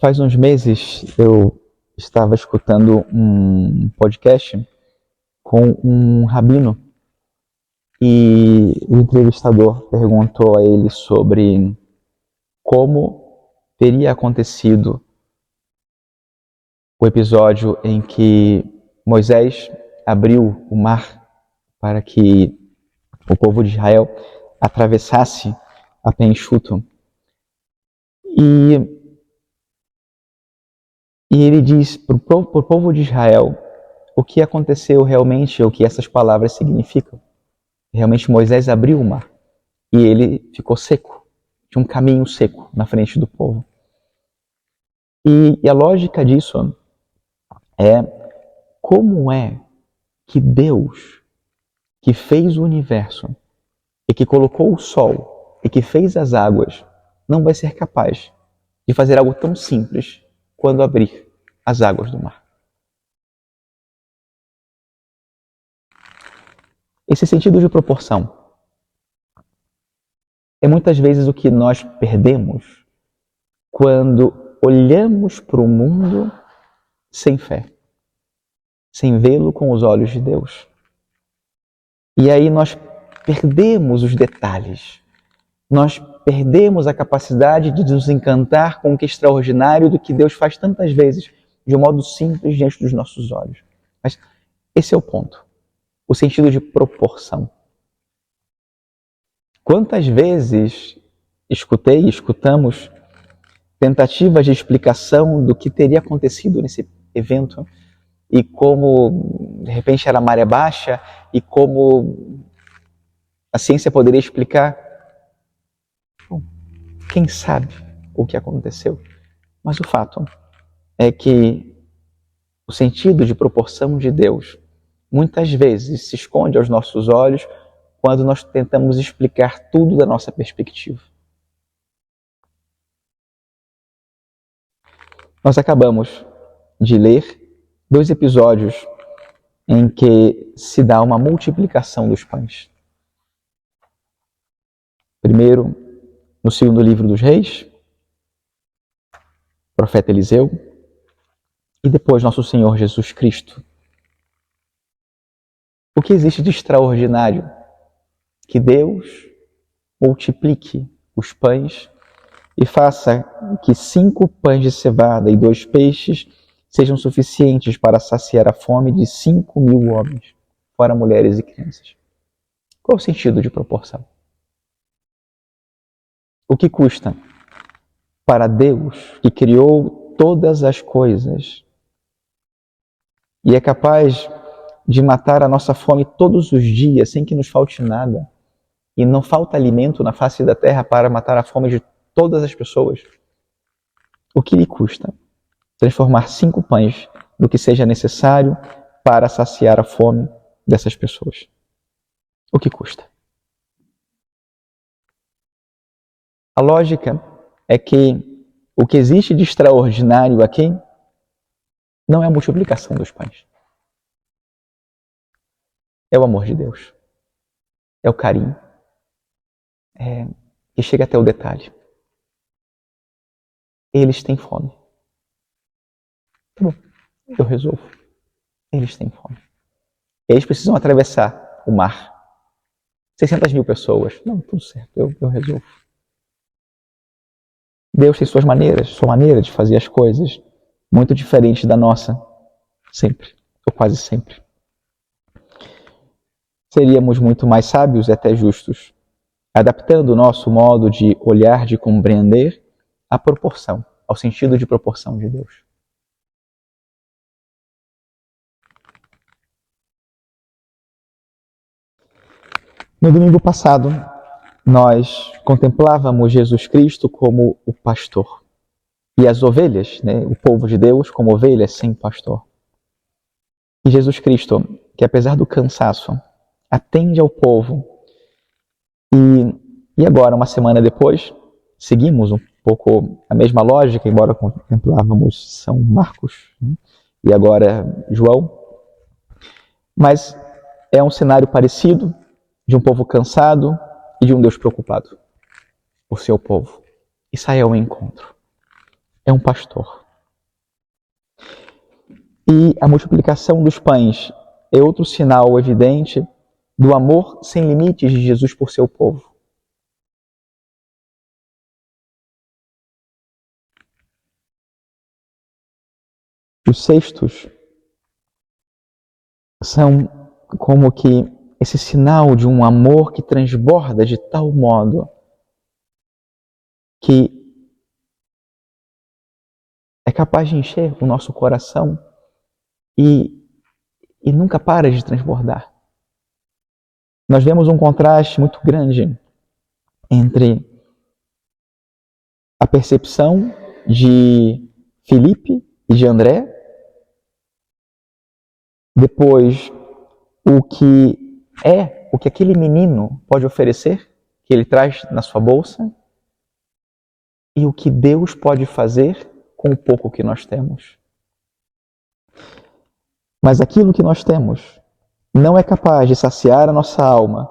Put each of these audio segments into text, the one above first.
Faz uns meses eu estava escutando um podcast com um rabino e o entrevistador perguntou a ele sobre como teria acontecido o episódio em que Moisés abriu o mar para que o povo de Israel atravessasse a pé enxuto. E ele diz para o povo de Israel o que aconteceu realmente, o que essas palavras significam. Realmente Moisés abriu o mar e ele ficou seco, tinha um caminho seco na frente do povo. E a lógica disso é como é que Deus, que fez o universo e que colocou o sol e que fez as águas, não vai ser capaz de fazer algo tão simples quando abrir as águas do mar. Esse sentido de proporção é muitas vezes o que nós perdemos quando olhamos para o mundo sem fé, sem vê-lo com os olhos de Deus. E aí nós perdemos os detalhes, nós perdemos a capacidade de nos encantar com o que é extraordinário do que Deus faz tantas vezes, de um modo simples diante dos nossos olhos. Mas esse é o ponto, o sentido de proporção. Quantas vezes escutamos tentativas de explicação do que teria acontecido nesse evento e como, de repente, era maré baixa e como a ciência poderia explicar. Bom, quem sabe o que aconteceu? Mas o fato é que o sentido de proporção de Deus muitas vezes se esconde aos nossos olhos quando nós tentamos explicar tudo da nossa perspectiva. Nós acabamos de ler 2 episódios em que se dá uma multiplicação dos pães. Primeiro, no segundo livro dos Reis, o profeta Eliseu, e depois nosso Senhor Jesus Cristo. O que existe de extraordinário? Que Deus multiplique os pães e faça que 5 pães de cevada e 2 peixes sejam suficientes para saciar a fome de 5.000 homens, fora mulheres e crianças. Qual o sentido de proporção? O que custa para Deus, que criou todas as coisas e é capaz de matar a nossa fome todos os dias sem que nos falte nada, e não falta alimento na face da terra para matar a fome de todas as pessoas, o que lhe custa transformar 5 pães no que seja necessário para saciar a fome dessas pessoas? O que custa? A lógica é que o que existe de extraordinário aqui não é a multiplicação dos pães. É o amor de Deus. É o carinho. Que chega até o detalhe. Eles têm fome. Tá bom, eu resolvo. Eles têm fome. Eles precisam atravessar o mar. 600.000 pessoas. Não, tudo certo, eu resolvo. Deus tem sua maneira de fazer as coisas muito diferente da nossa, sempre, ou quase sempre. Seríamos muito mais sábios e até justos, adaptando o nosso modo de olhar, de compreender, à proporção, ao sentido de proporção de Deus. No domingo passado, nós contemplávamos Jesus Cristo como o pastor e as ovelhas, o povo de Deus como ovelhas sem pastor. E Jesus Cristo, que apesar do cansaço, atende ao povo. E agora, uma semana depois, seguimos um pouco a mesma lógica, embora contemplávamos São Marcos e agora João. Mas é um cenário parecido, de um povo cansado e de um Deus preocupado por seu povo. E sai ao encontro. é um pastor. E a multiplicação dos pães é outro sinal evidente do amor sem limites de Jesus por seu povo. Os cestos são como que esse sinal de um amor que transborda de tal modo que é capaz de encher o nosso coração e nunca para de transbordar. Nós vemos um contraste muito grande entre a percepção de Filipe e de André, depois o que aquele menino pode oferecer, que ele traz na sua bolsa, e o que Deus pode fazer com o pouco que nós temos. Mas aquilo que nós temos não é capaz de saciar a nossa alma.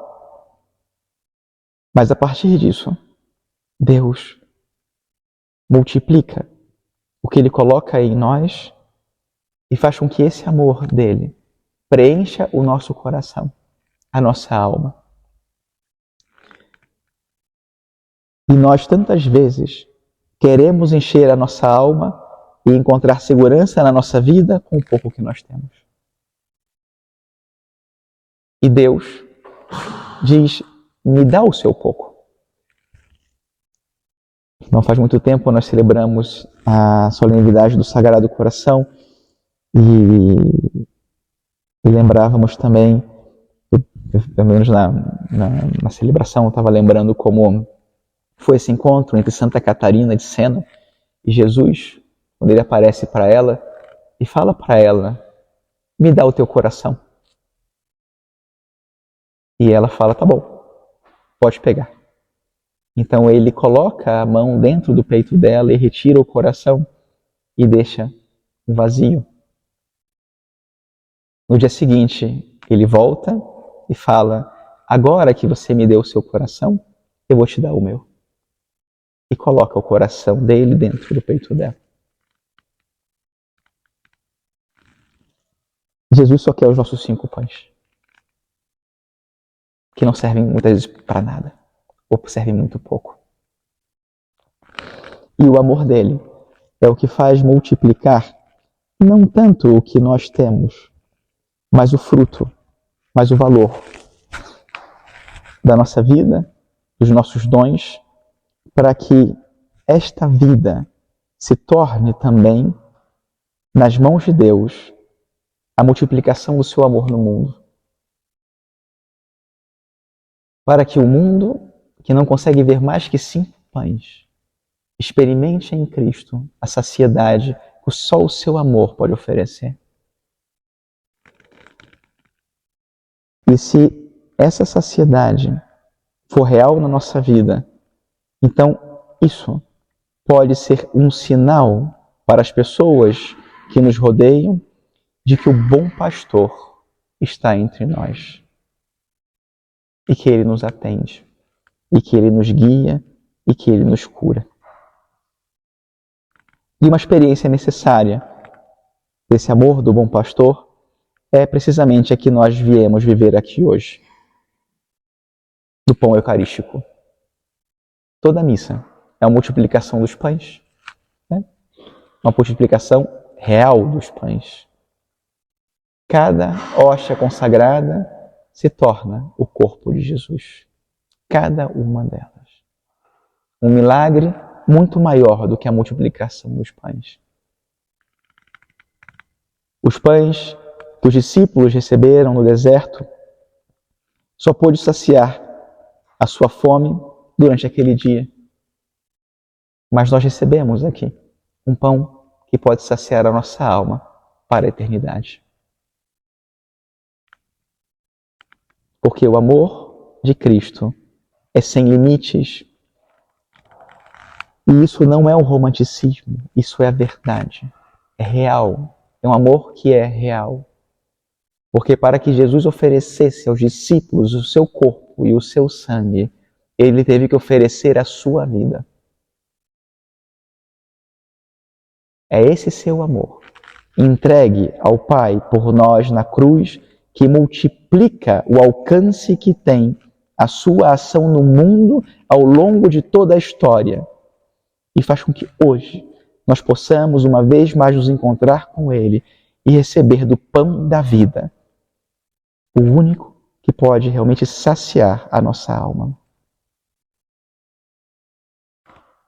Mas a partir disso, Deus multiplica o que Ele coloca em nós e faz com que esse amor dele preencha o nosso coração, a nossa alma. E nós tantas vezes queremos encher a nossa alma e encontrar segurança na nossa vida com o pouco que nós temos. E Deus diz, me dá o seu pouco. Não faz muito tempo nós celebramos a solenidade do Sagrado Coração e lembrávamos também, pelo menos na celebração, eu estava lembrando como foi esse encontro entre Santa Catarina de Sena e Jesus, quando ele aparece para ela e fala para ela, me dá o teu coração. E ela fala, tá bom, pode pegar. Então ele coloca a mão dentro do peito dela e retira o coração e deixa um vazio. No dia seguinte, ele volta e fala, agora que você me deu o seu coração, eu vou te dar o meu. E coloca o coração dele dentro do peito dela. Jesus só quer os nossos 5 pães, que não servem muitas vezes para nada, ou servem muito pouco. E o amor dele é o que faz multiplicar não tanto o que nós temos, mas o fruto, mas o valor da nossa vida, dos nossos dons, para que esta vida se torne também, nas mãos de Deus, a multiplicação do seu amor no mundo. Para que o mundo, que não consegue ver mais que 5 pães, experimente em Cristo a saciedade que só o seu amor pode oferecer. E se essa saciedade for real na nossa vida, então isso pode ser um sinal para as pessoas que nos rodeiam de que o bom pastor está entre nós. E que ele nos atende, e que ele nos guia, e que ele nos cura. E uma experiência necessária desse amor do bom pastor é precisamente a que nós viemos viver aqui hoje. Do pão eucarístico. Toda a missa é uma multiplicação dos pães. Né? Uma multiplicação real dos pães. Cada hóstia consagrada se torna o corpo de Jesus. Cada uma delas. Um milagre muito maior do que a multiplicação dos pães. Os pães que os discípulos receberam no deserto só pôde saciar a sua fome durante aquele dia. Mas nós recebemos aqui um pão que pode saciar a nossa alma para a eternidade. Porque o amor de Cristo é sem limites. E isso não é um romanticismo, isso é a verdade. É real. É um amor que é real. Porque para que Jesus oferecesse aos discípulos o seu corpo e o seu sangue, ele teve que oferecer a sua vida. É esse seu amor, entregue ao Pai por nós na cruz, que multiplica o alcance que tem a sua ação no mundo ao longo de toda a história e faz com que hoje nós possamos uma vez mais nos encontrar com Ele e receber do pão da vida, o único que pode realmente saciar a nossa alma.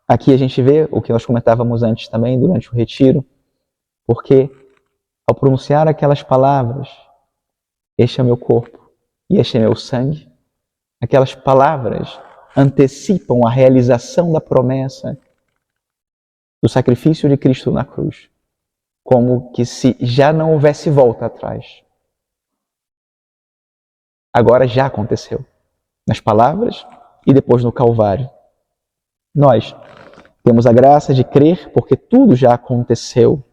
Aqui a gente vê o que nós comentávamos antes também durante o retiro, porque ao pronunciar aquelas palavras, este é meu corpo e este é meu sangue, aquelas palavras antecipam a realização da promessa do sacrifício de Cristo na cruz, como que se já não houvesse volta atrás. Agora já aconteceu, nas palavras e depois no Calvário. Nós temos a graça de crer porque tudo já aconteceu,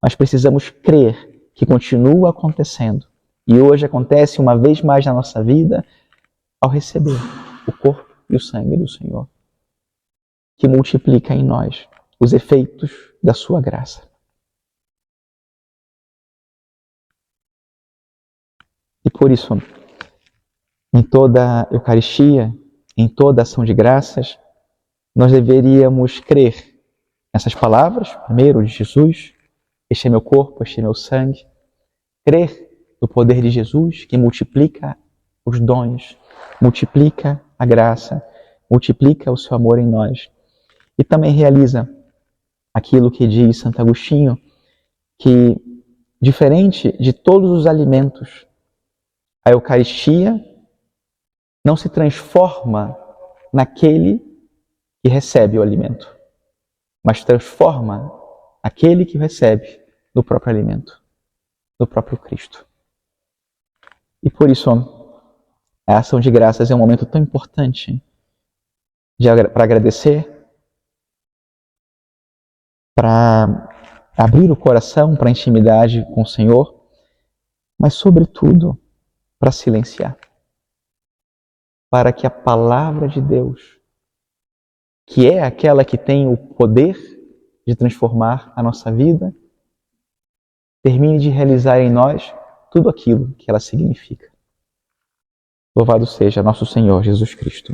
mas precisamos crer que continua acontecendo. E hoje acontece uma vez mais na nossa vida ao receber o corpo e o sangue do Senhor, que multiplica em nós os efeitos da sua graça. E por isso, em toda Eucaristia, em toda ação de graças, nós deveríamos crer nessas palavras, primeiro de Jesus, este é meu corpo, este é meu sangue, crer no poder de Jesus que multiplica os dons, multiplica a graça, multiplica o seu amor em nós. E também realiza aquilo que diz Santo Agostinho, que diferente de todos os alimentos, a Eucaristia não se transforma naquele que recebe o alimento, mas transforma aquele que recebe no próprio alimento, no próprio Cristo. E por isso, a ação de graças é um momento tão importante para agradecer, para abrir o coração para a intimidade com o Senhor, mas sobretudo para silenciar, para que a palavra de Deus, que é aquela que tem o poder de transformar a nossa vida, termine de realizar em nós tudo aquilo que ela significa. Louvado seja nosso Senhor Jesus Cristo.